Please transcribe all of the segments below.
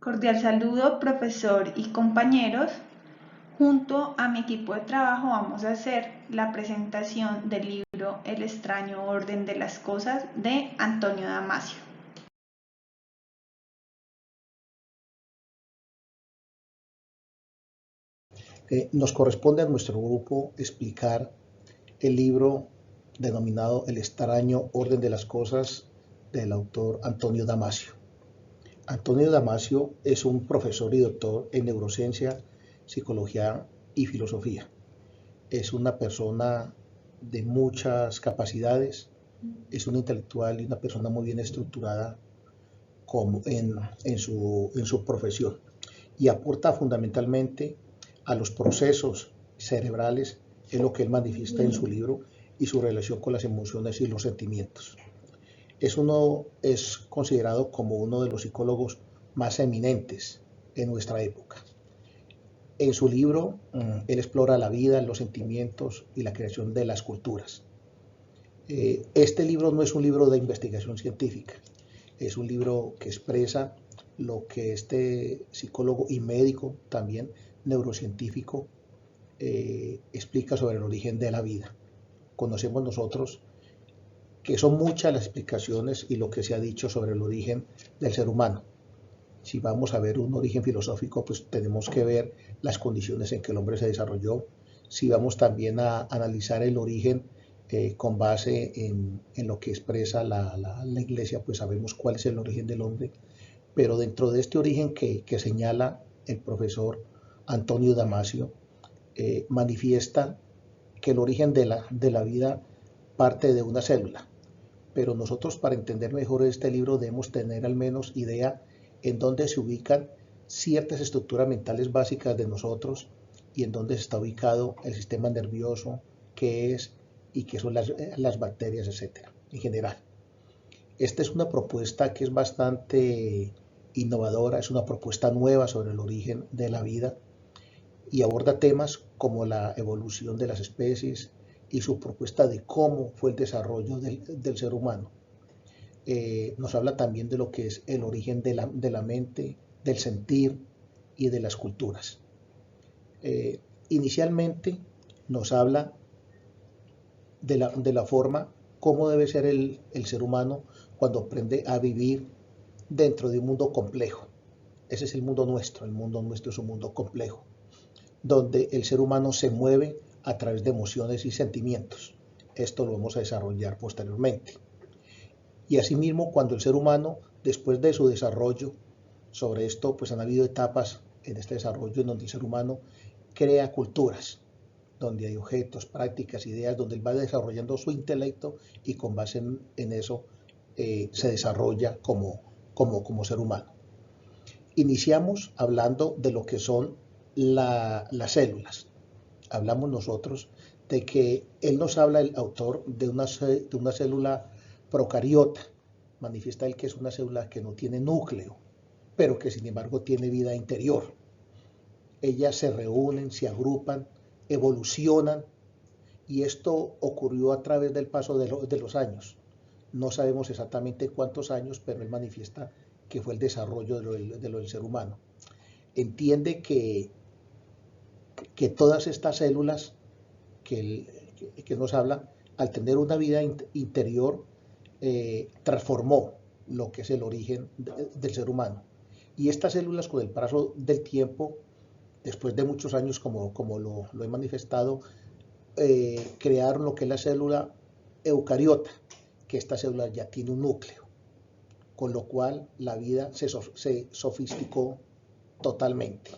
Cordial saludo, profesor y compañeros. Junto a mi equipo de trabajo vamos a hacer la presentación del libro El extraño orden de las cosas de Antonio Damasio. Nos corresponde a nuestro grupo explicar el libro denominado El extraño orden de las cosas del autor Antonio Damasio. Antonio Damasio es un profesor y doctor en neurociencia, psicología y filosofía. Es una persona de muchas capacidades, es un intelectual y una persona muy bien estructurada en su profesión, y aporta fundamentalmente a los procesos cerebrales, es lo que él manifiesta en su libro, y su relación con las emociones y los sentimientos. Es considerado como uno de los psicólogos más eminentes en nuestra época. En su libro, él explora la vida, los sentimientos y la creación de las culturas. Este libro no es un libro de investigación científica, es un libro que expresa lo que este psicólogo y médico, también neurocientífico, explica sobre el origen de la vida. Conocemos nosotros que son muchas las explicaciones y lo que se ha dicho sobre el origen del ser humano. Si vamos a ver un origen filosófico, pues tenemos que ver las condiciones en que el hombre se desarrolló. Si vamos también a analizar el origen con base en lo que expresa la Iglesia, pues sabemos cuál es el origen del hombre. Pero dentro de este origen que señala el profesor Antonio Damasio, manifiesta que el origen de la vida parte de una célula. Pero nosotros, para entender mejor este libro, debemos tener al menos idea en dónde se ubican ciertas estructuras mentales básicas de nosotros y en dónde está ubicado el sistema nervioso, qué es y qué son las bacterias, etcétera, en general. Esta es una propuesta que es bastante innovadora, es una propuesta nueva sobre el origen de la vida y aborda temas como la evolución de las especies y su propuesta de cómo fue el desarrollo del ser humano. Nos habla también de lo que es el origen de la mente, del sentir y de las culturas. Inicialmente nos habla de la forma cómo debe ser el ser humano cuando aprende a vivir dentro de un mundo complejo. Ese es el mundo nuestro es un mundo complejo, donde el ser humano se mueve a través de emociones y sentimientos. Esto lo vamos a desarrollar posteriormente. Y asimismo, cuando el ser humano, después de su desarrollo, sobre esto pues han habido etapas en este desarrollo en donde el ser humano crea culturas, donde hay objetos, prácticas, ideas, donde él va desarrollando su intelecto y con base en eso se desarrolla como ser humano. Iniciamos hablando de lo que son las células. Hablamos nosotros de que él nos habla, el autor, de una célula procariota. Manifiesta él que es una célula que no tiene núcleo, pero que sin embargo tiene vida interior. Ellas se reúnen, se agrupan, evolucionan, y esto ocurrió a través del paso de los años. No sabemos exactamente cuántos años, pero él manifiesta que fue el desarrollo de lo del ser humano. Entiende que todas estas células que nos habla, al tener una vida interior, transformó lo que es el origen del ser humano. Y estas células, con el paso del tiempo, después de muchos años, como lo he manifestado, crearon lo que es la célula eucariota, que esta célula ya tiene un núcleo, con lo cual la vida se sofisticó totalmente.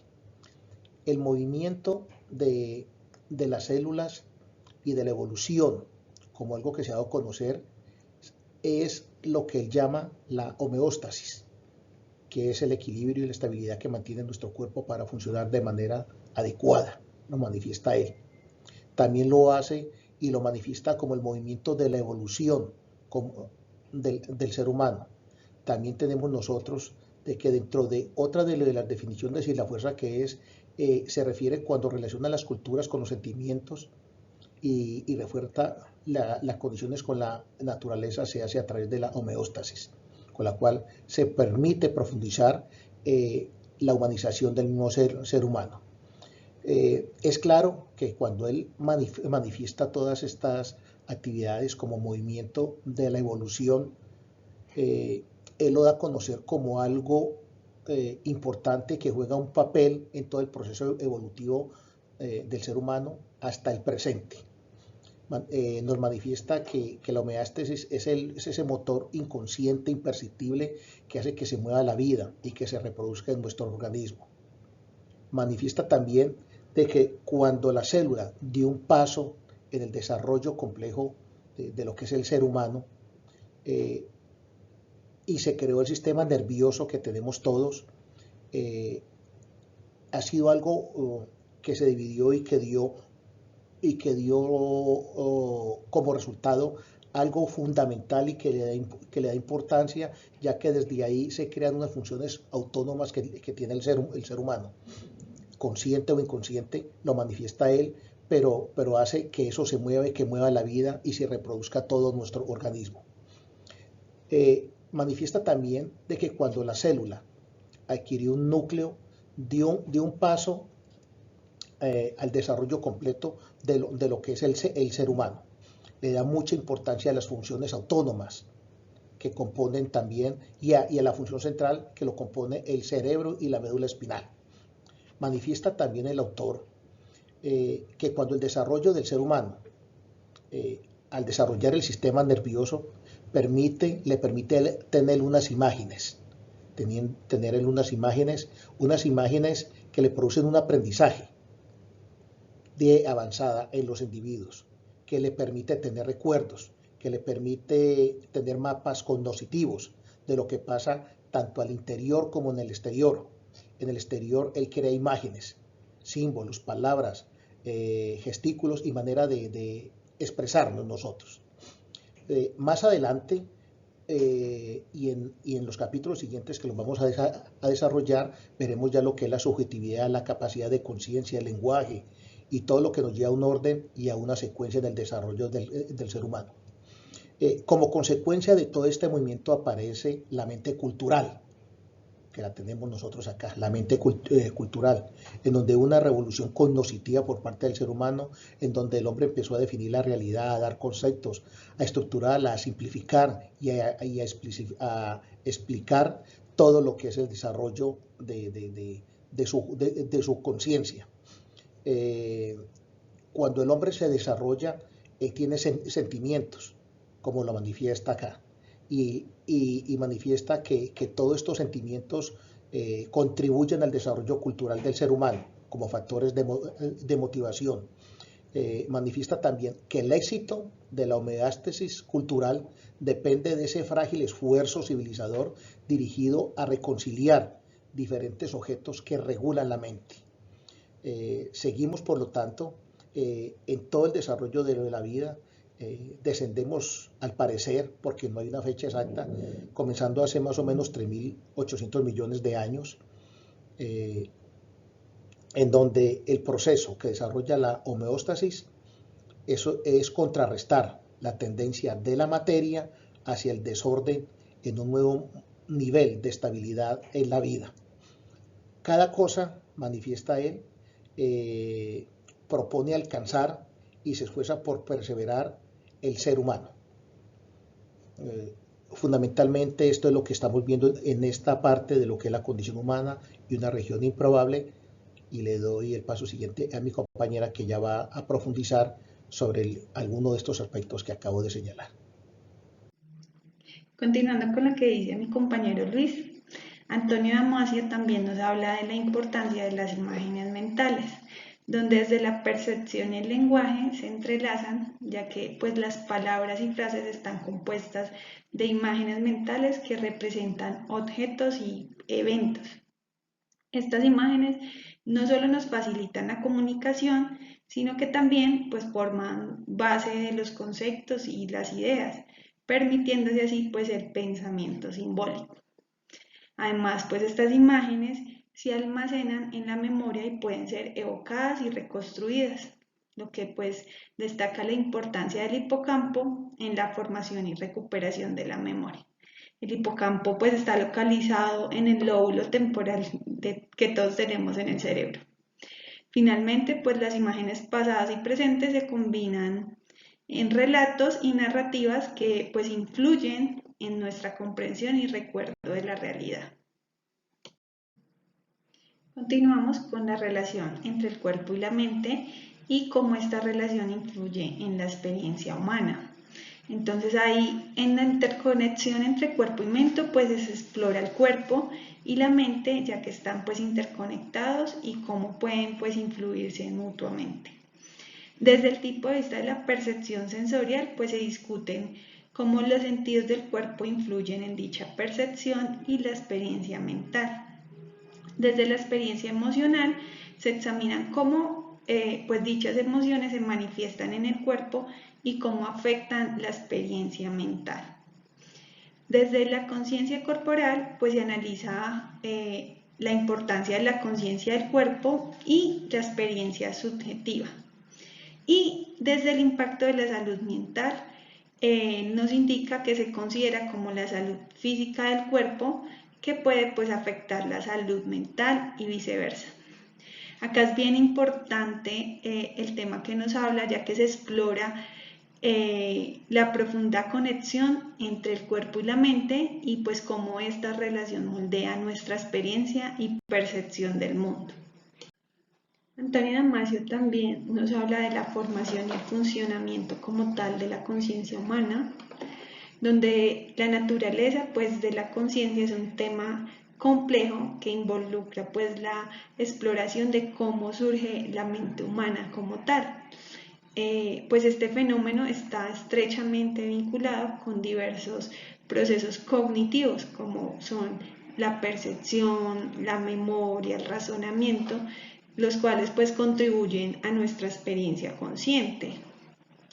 El movimiento de las células y de la evolución, como algo que se ha dado a conocer, es lo que él llama la homeostasis, que es el equilibrio y la estabilidad que mantiene nuestro cuerpo para funcionar de manera adecuada, lo manifiesta él. También lo hace y lo manifiesta como el movimiento de la evolución del ser humano. También tenemos nosotros de que dentro de otra de las definiciones y la fuerza que es, se refiere cuando relaciona las culturas con los sentimientos y refuerza las condiciones con la naturaleza, se hace a través de la homeostasis, con la cual se permite profundizar la humanización del mismo ser humano. Es claro que cuando él manifiesta todas estas actividades como movimiento de la evolución, él lo da a conocer como algo importante que juega un papel en todo el proceso evolutivo del ser humano hasta el presente. Nos manifiesta que la homeostasis es ese motor inconsciente, imperceptible, que hace que se mueva la vida y que se reproduzca en nuestro organismo. Manifiesta también de que cuando la célula dio un paso en el desarrollo complejo de lo que es el ser humano, y se creó el sistema nervioso que tenemos todos, ha sido algo que se dividió y que dio como resultado algo fundamental y que le da importancia, ya que desde ahí se crean unas funciones autónomas que tiene el ser humano. Consciente o inconsciente, lo manifiesta él, pero hace que eso se mueva y que mueva la vida y se reproduzca todo nuestro organismo. Manifiesta también de que cuando la célula adquirió un núcleo, dio un paso al desarrollo completo de lo que es el ser humano. Le da mucha importancia a las funciones autónomas que componen también y a la función central que lo compone el cerebro y la médula espinal. Manifiesta también el autor que cuando el desarrollo del ser humano, al desarrollar el sistema nervioso, le permite tener unas imágenes, unas imágenes que le producen un aprendizaje de avanzada en los individuos, que le permite tener recuerdos, que le permite tener mapas cognitivos de lo que pasa tanto al interior como en el exterior. En el exterior él crea imágenes, símbolos, palabras, gestículos y manera de expresarnos nosotros. Más adelante, y en los capítulos siguientes que los vamos a desarrollar, veremos ya lo que es la subjetividad, la capacidad de conciencia, el lenguaje y todo lo que nos lleva a un orden y a una secuencia en el desarrollo del ser humano. Como consecuencia de todo este movimiento aparece la mente cultural, que la tenemos nosotros acá, la mente cultural, en donde una revolución cognitiva por parte del ser humano, en donde el hombre empezó a definir la realidad, a dar conceptos, a estructurarla, a simplificar y a explicar todo lo que es el desarrollo de su conciencia. Cuando el hombre se desarrolla, él tiene sentimientos, como lo manifiesta acá. Y manifiesta que todos estos sentimientos contribuyen al desarrollo cultural del ser humano como factores de motivación. Manifiesta también que el éxito de la homeostasis cultural depende de ese frágil esfuerzo civilizador dirigido a reconciliar diferentes objetos que regulan la mente. Seguimos, por lo tanto, en todo el desarrollo de la vida, descendemos al parecer, porque no hay una fecha exacta, comenzando hace más o menos 3.800 millones de años, en donde el proceso que desarrolla la homeostasis, eso es contrarrestar la tendencia de la materia hacia el desorden en un nuevo nivel de estabilidad en la vida. Cada cosa, manifiesta él, propone alcanzar y se esfuerza por perseverar el ser humano. Fundamentalmente esto es lo que estamos viendo en esta parte de lo que es la condición humana y una región improbable, y le doy el paso siguiente a mi compañera que ya va a profundizar sobre alguno de estos aspectos que acabo de señalar. Continuando con lo que dice mi compañero Luis, Antonio Damasio también nos habla de la importancia de las imágenes mentales, donde desde la percepción y el lenguaje se entrelazan, ya que pues las palabras y frases están compuestas de imágenes mentales que representan objetos y eventos. Estas imágenes no solo nos facilitan la comunicación, sino que también pues forman base de los conceptos y las ideas, permitiéndose así pues el pensamiento simbólico. Además, pues estas imágenes se almacenan en la memoria y pueden ser evocadas y reconstruidas, lo que pues destaca la importancia del hipocampo en la formación y recuperación de la memoria. El hipocampo pues está localizado en el lóbulo temporal que todos tenemos en el cerebro. Finalmente, pues las imágenes pasadas y presentes se combinan en relatos y narrativas que pues influyen en nuestra comprensión y recuerdo de la realidad. Continuamos con la relación entre el cuerpo y la mente y cómo esta relación influye en la experiencia humana. Entonces ahí en la interconexión entre cuerpo y mente pues se explora el cuerpo y la mente, ya que están pues interconectados y cómo pueden pues influirse mutuamente. Desde el tipo de vista de la percepción sensorial pues se discuten cómo los sentidos del cuerpo influyen en dicha percepción y la experiencia mental. Desde la experiencia emocional se examinan cómo pues dichas emociones se manifiestan en el cuerpo y cómo afectan la experiencia mental. Desde la conciencia corporal pues se analiza la importancia de la conciencia del cuerpo y la experiencia subjetiva. Y desde el impacto de la salud mental nos indica que se considera como la salud física del cuerpo que puede pues afectar la salud mental y viceversa. Acá es bien importante el tema que nos habla, ya que se explora la profunda conexión entre el cuerpo y la mente y pues cómo esta relación moldea nuestra experiencia y percepción del mundo. Antonio Damasio también nos habla de la formación y el funcionamiento como tal de la conciencia humana, donde la naturaleza pues de la conciencia es un tema complejo que involucra pues la exploración de cómo surge la mente humana como tal. Pues este fenómeno está estrechamente vinculado con diversos procesos cognitivos como son la percepción, la memoria, el razonamiento, los cuales pues contribuyen a nuestra experiencia consciente.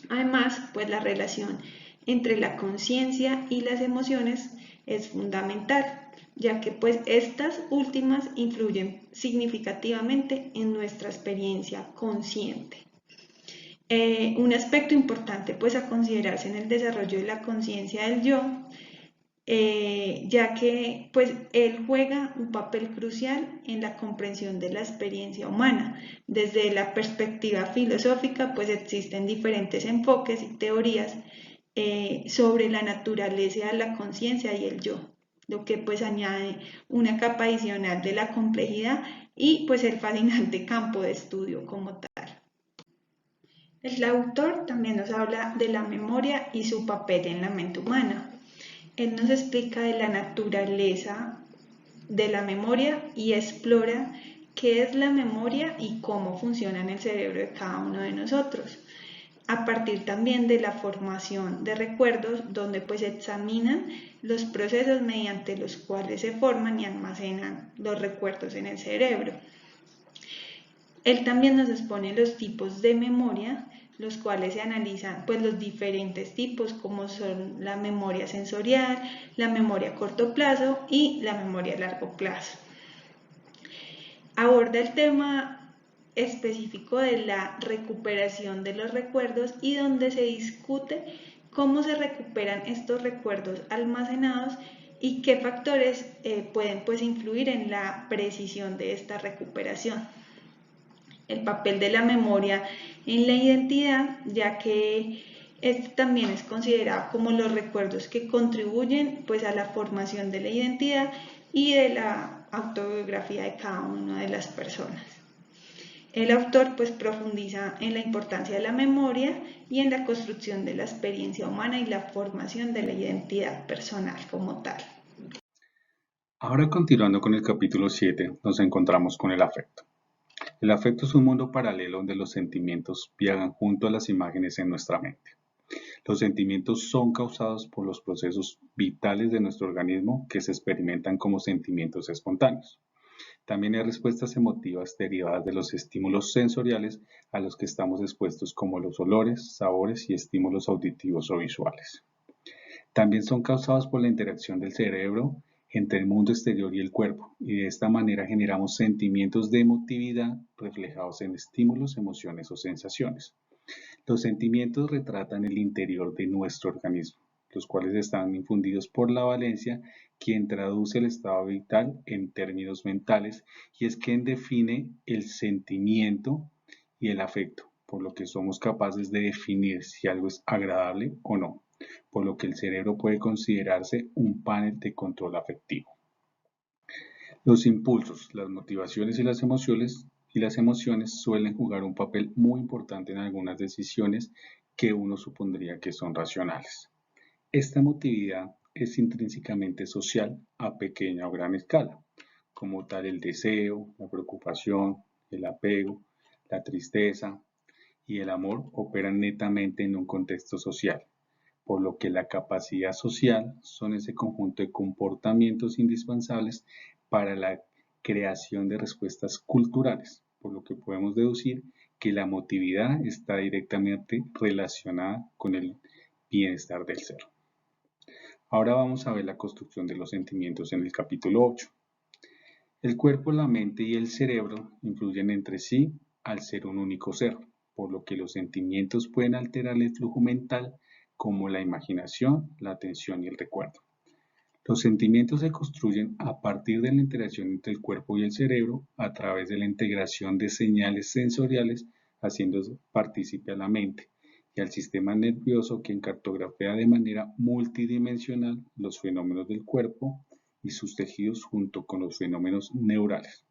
Además, pues la relación entre la conciencia y las emociones es fundamental, ya que pues estas últimas influyen significativamente en nuestra experiencia consciente. Un aspecto importante pues a considerarse en el desarrollo de la conciencia del yo, ya que pues él juega un papel crucial en la comprensión de la experiencia humana. Desde la perspectiva filosófica pues existen diferentes enfoques y teorías sobre la naturaleza de la conciencia y el yo, lo que pues añade una capa adicional de la complejidad y pues el fascinante campo de estudio como tal. El autor también nos habla de la memoria y su papel en la mente humana. Él nos explica de la naturaleza de la memoria y explora qué es la memoria y cómo funciona en el cerebro de cada uno de nosotros. A partir también de la formación de recuerdos, donde pues se examinan los procesos mediante los cuales se forman y almacenan los recuerdos en el cerebro. Él también nos expone los tipos de memoria, los cuales se analizan pues los diferentes tipos como son la memoria sensorial, la memoria a corto plazo y la memoria a largo plazo. Aborda el tema específico de la recuperación de los recuerdos y donde se discute cómo se recuperan estos recuerdos almacenados y qué factores pueden pues influir en la precisión de esta recuperación. El papel de la memoria en la identidad, ya que este también es considerado como los recuerdos que contribuyen pues a la formación de la identidad y de la autobiografía de cada una de las personas. El autor pues profundiza en la importancia de la memoria y en la construcción de la experiencia humana y la formación de la identidad personal como tal. Ahora continuando con el capítulo 7, nos encontramos con el afecto. El afecto es un mundo paralelo donde los sentimientos viajan junto a las imágenes en nuestra mente. Los sentimientos son causados por los procesos vitales de nuestro organismo que se experimentan como sentimientos espontáneos. También hay respuestas emotivas derivadas de los estímulos sensoriales a los que estamos expuestos como los olores, sabores y estímulos auditivos o visuales. También son causados por la interacción del cerebro entre el mundo exterior y el cuerpo, y de esta manera generamos sentimientos de emotividad reflejados en estímulos, emociones o sensaciones. Los sentimientos retratan el interior de nuestro organismo. los cuales están infundidos por la valencia, quien traduce el estado vital en términos mentales, y es quien define el sentimiento y el afecto, por lo que somos capaces de definir si algo es agradable o no, por lo que el cerebro puede considerarse un panel de control afectivo. Los impulsos, las motivaciones y las emociones suelen jugar un papel muy importante en algunas decisiones que uno supondría que son racionales. Esta emotividad es intrínsecamente social a pequeña o gran escala. Como tal, el deseo, la preocupación, el apego, la tristeza y el amor operan netamente en un contexto social, por lo que la capacidad social son ese conjunto de comportamientos indispensables para la creación de respuestas culturales, por lo que podemos deducir que la emotividad está directamente relacionada con el bienestar del ser. Ahora vamos a ver la construcción de los sentimientos en el capítulo 8. El cuerpo, la mente y el cerebro influyen entre sí al ser un único ser, por lo que los sentimientos pueden alterar el flujo mental como la imaginación, la atención y el recuerdo. Los sentimientos se construyen a partir de la interacción entre el cuerpo y el cerebro a través de la integración de señales sensoriales, haciendo partícipe a la mente y al sistema nervioso, quien cartografía de manera multidimensional los fenómenos del cuerpo y sus tejidos junto con los fenómenos neurales.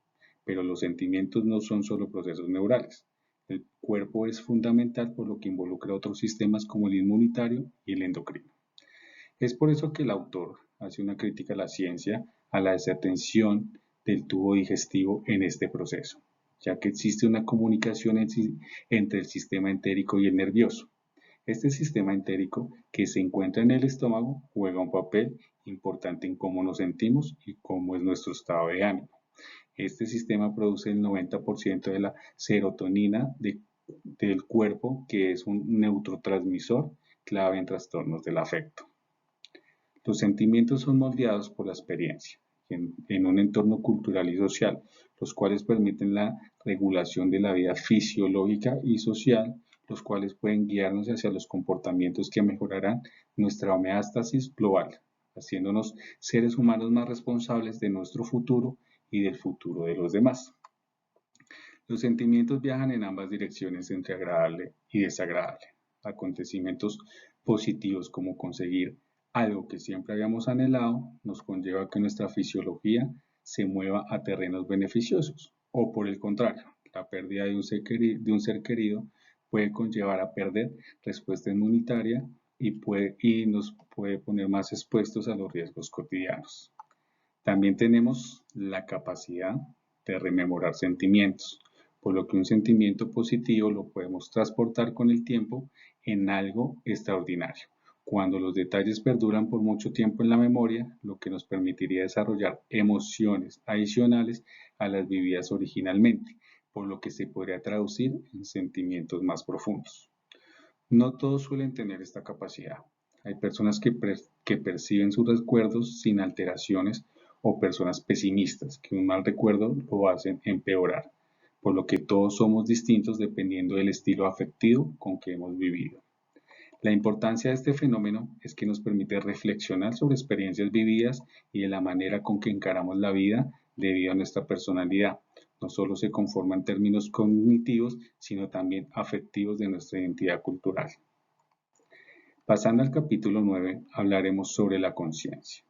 Pero los sentimientos no son solo procesos neurales. El cuerpo es fundamental, por lo que involucra otros sistemas como el inmunitario y el endocrino. Es por eso que el autor hace una crítica a la ciencia, a la desatención del tubo digestivo en este proceso, ya que existe una comunicación entre el sistema entérico y el nervioso. Este sistema entérico, que se encuentra en el estómago, juega un papel importante en cómo nos sentimos y cómo es nuestro estado de ánimo. Este sistema produce el 90% de la serotonina del cuerpo, que es un neurotransmisor clave en trastornos del afecto. Los sentimientos son moldeados por la experiencia en un entorno cultural y social, los cuales permiten la regulación de la vida fisiológica y social, los cuales pueden guiarnos hacia los comportamientos que mejorarán nuestra homeostasis global, haciéndonos seres humanos más responsables de nuestro futuro y del futuro de los demás. Los sentimientos viajan en ambas direcciones, entre agradable y desagradable. Acontecimientos positivos como conseguir algo que siempre habíamos anhelado nos conlleva a que nuestra fisiología se mueva a terrenos beneficiosos, o por el contrario, la pérdida de un ser querido puede conllevar a perder respuesta inmunitaria y nos puede poner más expuestos a los riesgos cotidianos. También tenemos la capacidad de rememorar sentimientos, por lo que un sentimiento positivo lo podemos transportar con el tiempo en algo extraordinario, cuando los detalles perduran por mucho tiempo en la memoria, lo que nos permitiría desarrollar emociones adicionales a las vividas originalmente, por lo que se podría traducir en sentimientos más profundos. No todos suelen tener esta capacidad. Hay personas que perciben sus recuerdos sin alteraciones, o personas pesimistas que un mal recuerdo lo hacen empeorar, por lo que todos somos distintos dependiendo del estilo afectivo con que hemos vivido. La importancia de este fenómeno es que nos permite reflexionar sobre experiencias vividas y de la manera con que encaramos la vida debido a nuestra personalidad. No solo se conforma en términos cognitivos, sino también afectivos de nuestra identidad cultural. Pasando al capítulo 9, hablaremos sobre la conciencia.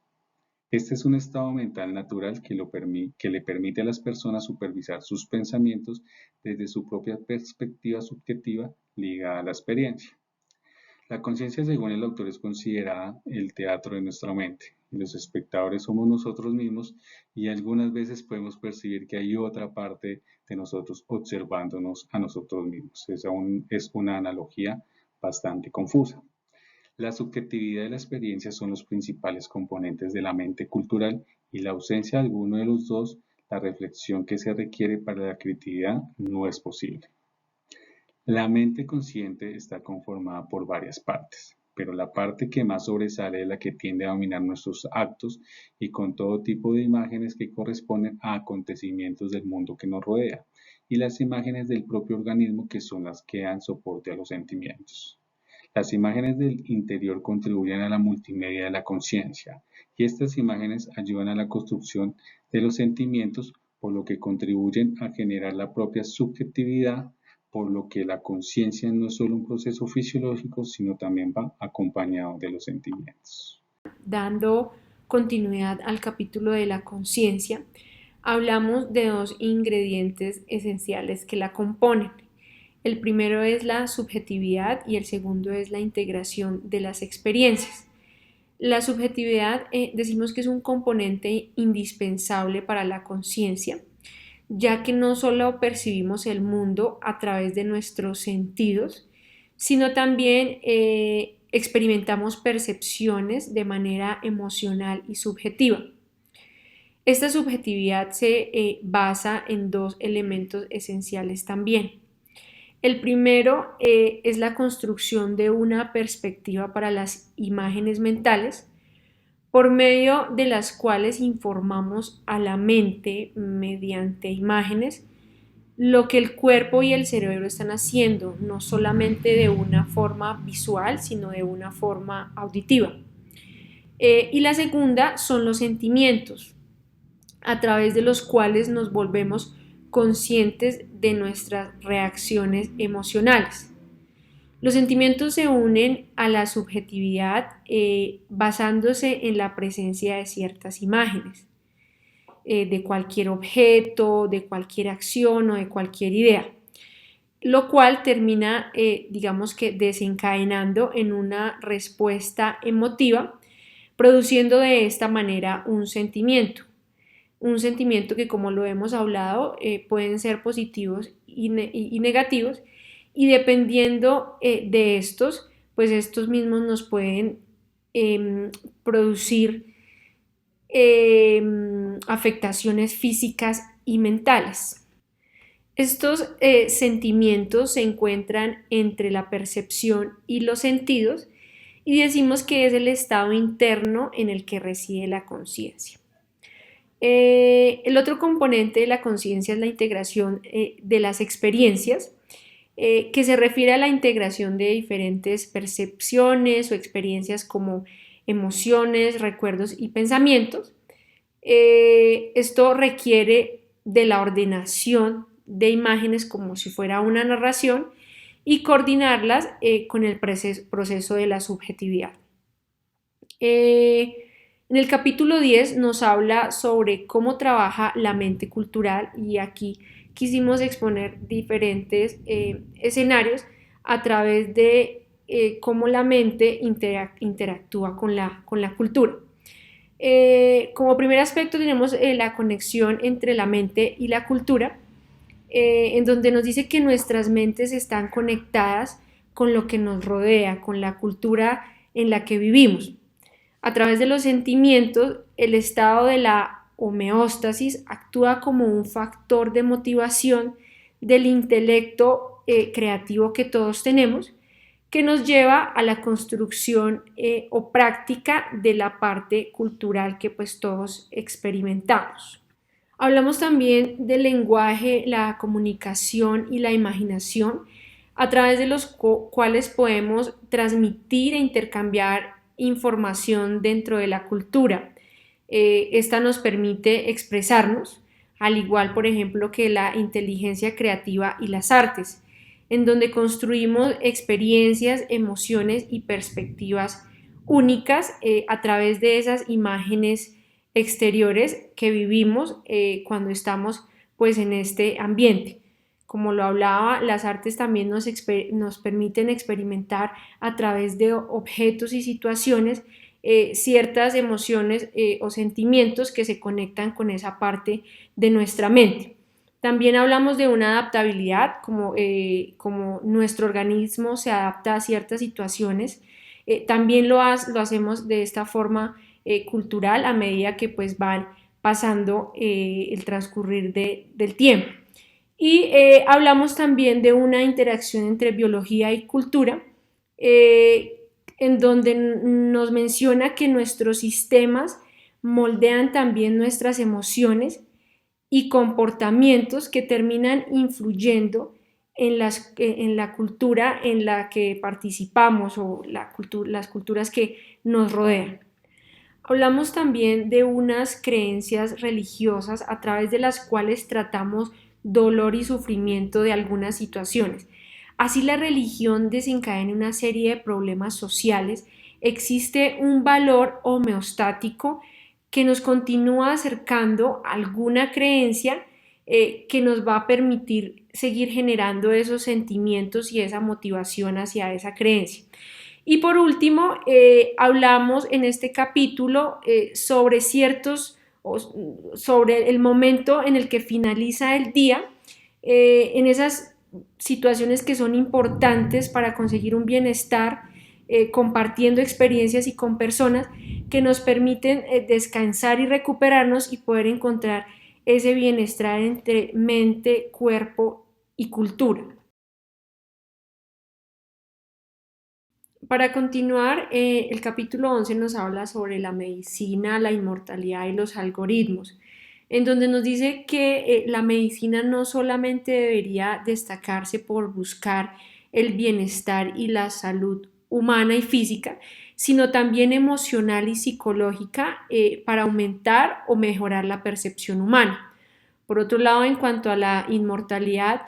Este es un estado mental natural que le permite a las personas supervisar sus pensamientos desde su propia perspectiva subjetiva ligada a la experiencia. La conciencia, según el autor, es considerada el teatro de nuestra mente, y los espectadores somos nosotros mismos, y algunas veces podemos percibir que hay otra parte de nosotros observándonos a nosotros mismos. Es una analogía bastante confusa. La subjetividad y la experiencia son los principales componentes de la mente cultural, y la ausencia de alguno de los dos, la reflexión que se requiere para la creatividad, no es posible. La mente consciente está conformada por varias partes, pero la parte que más sobresale es la que tiende a dominar nuestros actos y con todo tipo de imágenes que corresponden a acontecimientos del mundo que nos rodea, y las imágenes del propio organismo, que son las que dan soporte a los sentimientos. Las imágenes del interior contribuyen a la multimedia de la conciencia y estas imágenes ayudan a la construcción de los sentimientos, por lo que contribuyen a generar la propia subjetividad, por lo que la conciencia no es solo un proceso fisiológico, sino también va acompañado de los sentimientos. Dando continuidad al capítulo de la conciencia, hablamos de dos ingredientes esenciales que la componen. El primero es la subjetividad y el segundo es la integración de las experiencias. La subjetividad decimos que es un componente indispensable para la conciencia, ya que no solo percibimos el mundo a través de nuestros sentidos, sino también experimentamos percepciones de manera emocional y subjetiva. Esta subjetividad se basa en dos elementos esenciales también. El primero es la construcción de una perspectiva para las imágenes mentales, por medio de las cuales informamos a la mente mediante imágenes lo que el cuerpo y el cerebro están haciendo, no solamente de una forma visual, sino de una forma auditiva. Y la segunda son los sentimientos, a través de los cuales nos volvemos conscientes de nuestras reacciones emocionales. Los sentimientos se unen a la subjetividad basándose en la presencia de ciertas imágenes, de cualquier objeto, de cualquier acción o de cualquier idea, lo cual termina, digamos que desencadenando en una respuesta emotiva, produciendo de esta manera un sentimiento que, como lo hemos hablado, pueden ser positivos y negativos, y dependiendo de estos, pues estos mismos nos pueden producir afectaciones físicas y mentales. Estos sentimientos se encuentran entre la percepción y los sentidos y decimos que es el estado interno en el que reside la conciencia. El otro componente de la conciencia es la integración de las experiencias, que se refiere a la integración de diferentes percepciones o experiencias como emociones, recuerdos y pensamientos. Esto requiere de la ordenación de imágenes como si fuera una narración y coordinarlas con el proceso de la subjetividad. En el capítulo 10 nos habla sobre cómo trabaja la mente cultural y aquí quisimos exponer diferentes escenarios a través de cómo la mente interactúa con la cultura. Como primer aspecto tenemos la conexión entre la mente y la cultura, en donde nos dice que nuestras mentes están conectadas con lo que nos rodea, con la cultura en la que vivimos. A través de los sentimientos, el estado de la homeostasis actúa como un factor de motivación del intelecto creativo que todos tenemos, que nos lleva a la construcción o práctica de la parte cultural que pues todos experimentamos. Hablamos también del lenguaje, la comunicación y la imaginación, a través de los cuales podemos transmitir e intercambiar información dentro de la cultura. Esta nos permite expresarnos, al igual, por ejemplo, que la inteligencia creativa y las artes, en donde construimos experiencias, emociones y perspectivas únicas a través de esas imágenes exteriores que vivimos cuando estamos pues en este ambiente. Como lo hablaba, las artes también nos permiten experimentar a través de objetos y situaciones ciertas emociones o sentimientos que se conectan con esa parte de nuestra mente. También hablamos de una adaptabilidad, como nuestro organismo se adapta a ciertas situaciones. También lo hacemos de esta forma cultural a medida que pues van pasando el transcurrir del tiempo. Y hablamos también de una interacción entre biología y cultura, en donde nos menciona que nuestros sistemas moldean también nuestras emociones y comportamientos que terminan influyendo en la cultura en la que participamos o las culturas que nos rodean. Hablamos también de unas creencias religiosas a través de las cuales tratamos dolor y sufrimiento de algunas situaciones. Así la religión desencadena una serie de problemas sociales. Existe un valor homeostático que nos continúa acercando a alguna creencia que nos va a permitir seguir generando esos sentimientos y esa motivación hacia esa creencia. Y por último, hablamos en este capítulo sobre sobre el momento en el que finaliza el día, en esas situaciones que son importantes para conseguir un bienestar, compartiendo experiencias y con personas que nos permiten descansar y recuperarnos y poder encontrar ese bienestar entre mente, cuerpo y cultura. Para continuar, el capítulo 11 nos habla sobre la medicina, la inmortalidad y los algoritmos, en donde nos dice que la medicina no solamente debería destacarse por buscar el bienestar y la salud humana y física, sino también emocional y psicológica para aumentar o mejorar la percepción humana. Por otro lado, en cuanto a la inmortalidad,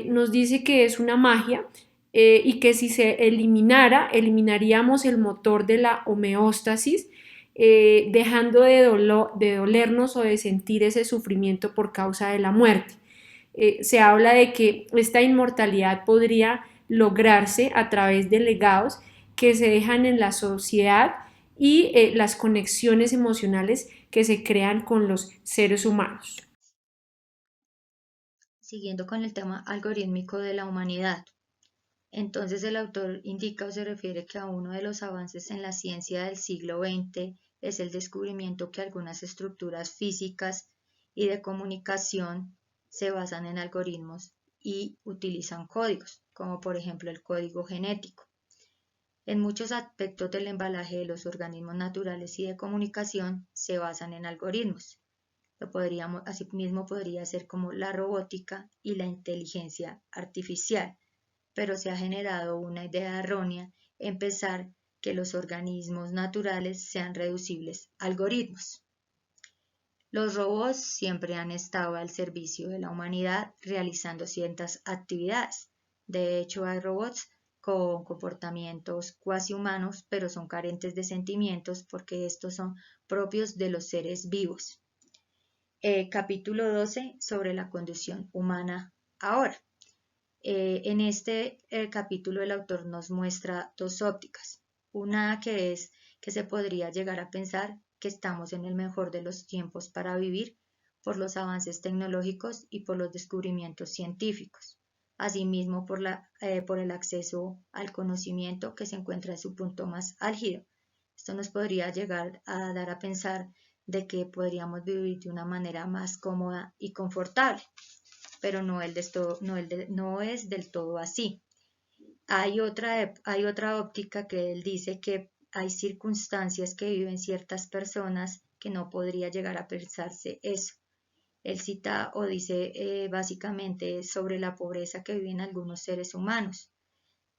nos dice que es una magia y que si se eliminaríamos el motor de la homeostasis, dejando de dolernos o de sentir ese sufrimiento por causa de la muerte. Se habla de que esta inmortalidad podría lograrse a través de legados que se dejan en la sociedad y las conexiones emocionales que se crean con los seres humanos. Siguiendo con el tema algorítmico de la humanidad. Entonces el autor indica o se refiere que a uno de los avances en la ciencia del siglo XX es el descubrimiento que algunas estructuras físicas y de comunicación se basan en algoritmos y utilizan códigos, como por ejemplo el código genético. En muchos aspectos del embalaje de los organismos naturales y de comunicación se basan en algoritmos. Asimismo podría ser como la robótica y la inteligencia artificial, pero se ha generado una idea errónea en pensar que los organismos naturales sean reducibles a algoritmos. Los robots siempre han estado al servicio de la humanidad realizando ciertas actividades. De hecho, hay robots con comportamientos cuasi humanos, pero son carentes de sentimientos porque estos son propios de los seres vivos. Capítulo 12 sobre la condición humana ahora. En este capítulo el autor nos muestra dos ópticas. Una que es que se podría llegar a pensar que estamos en el mejor de los tiempos para vivir por los avances tecnológicos y por los descubrimientos científicos. Asimismo por el acceso al conocimiento que se encuentra en su punto más álgido. Esto nos podría llegar a dar a pensar de que podríamos vivir de una manera más cómoda y confortable, pero no es del todo así. Hay otra óptica que él dice que hay circunstancias que viven ciertas personas que no podría llegar a pensarse eso. Él cita o dice básicamente sobre la pobreza que viven algunos seres humanos.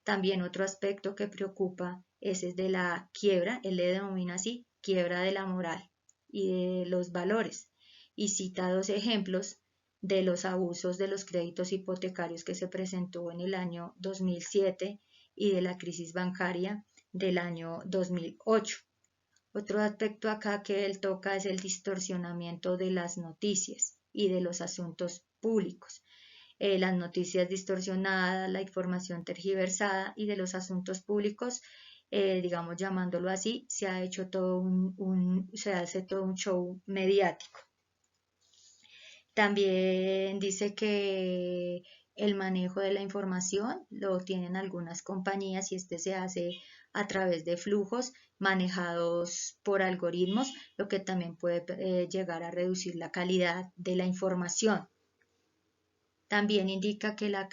También otro aspecto que preocupa es el de la quiebra, él le denomina así, quiebra de la moral y de los valores, y cita dos ejemplos de los abusos de los créditos hipotecarios que se presentó en el año 2007 y de la crisis bancaria del año 2008. Otro aspecto acá que él toca es el distorsionamiento de las noticias y de los asuntos públicos. Las noticias distorsionadas, la información tergiversada y de los asuntos públicos, digamos llamándolo así, se hace todo un show mediático. También dice que el manejo de la información lo tienen algunas compañías y este se hace a través de flujos manejados por algoritmos, lo que también puede llegar a reducir la calidad de la información. También indica que la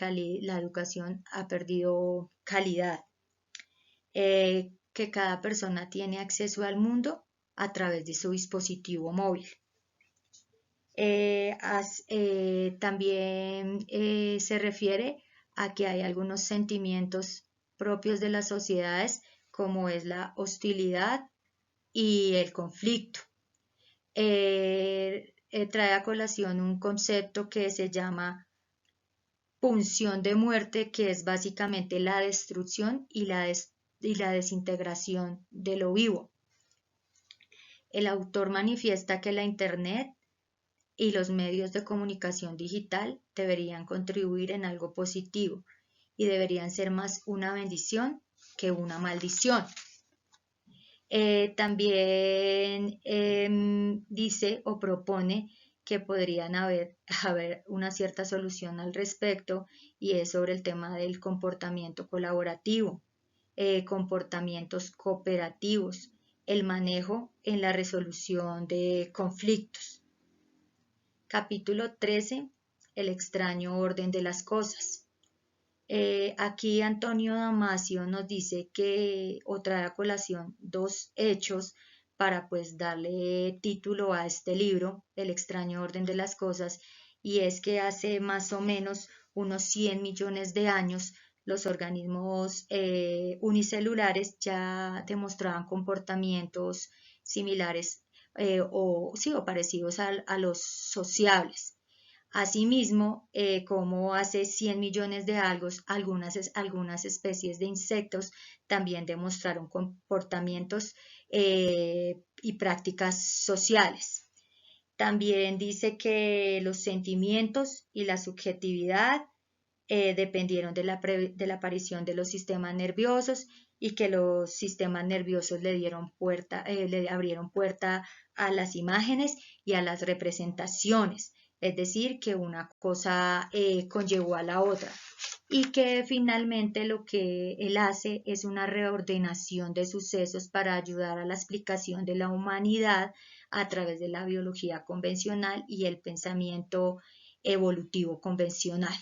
educación ha perdido calidad, que cada persona tiene acceso al mundo a través de su dispositivo móvil. También se refiere Aquí hay algunos sentimientos propios de las sociedades, como es la hostilidad y el conflicto. Trae a colación un concepto que se llama punción de muerte, que es básicamente la destrucción y la desintegración de lo vivo. El autor manifiesta que la Internet y los medios de comunicación digital deberían contribuir en algo positivo y deberían ser más una bendición que una maldición. También dice o propone que podrían haber una cierta solución al respecto, y es sobre el tema del comportamiento colaborativo, comportamientos cooperativos, el manejo en la resolución de conflictos. Capítulo 13. El extraño orden de las cosas. Aquí Antonio Damasio nos dice que, o trae a colación dos hechos para pues darle título a este libro, El extraño orden de las cosas, y es que hace más o menos unos 100 millones de años los organismos unicelulares ya demostraban comportamientos similares o parecidos a los sociables. Asimismo, como hace 100 millones de años, algunas especies de insectos también demostraron comportamientos y prácticas sociales. También dice que los sentimientos y la subjetividad dependieron de la aparición de los sistemas nerviosos, y que los sistemas nerviosos le abrieron puerta a las imágenes y a las representaciones. Es decir, que una cosa conllevó a la otra, y que finalmente lo que él hace es una reordenación de sucesos para ayudar a la explicación de la humanidad a través de la biología convencional y el pensamiento evolutivo convencional.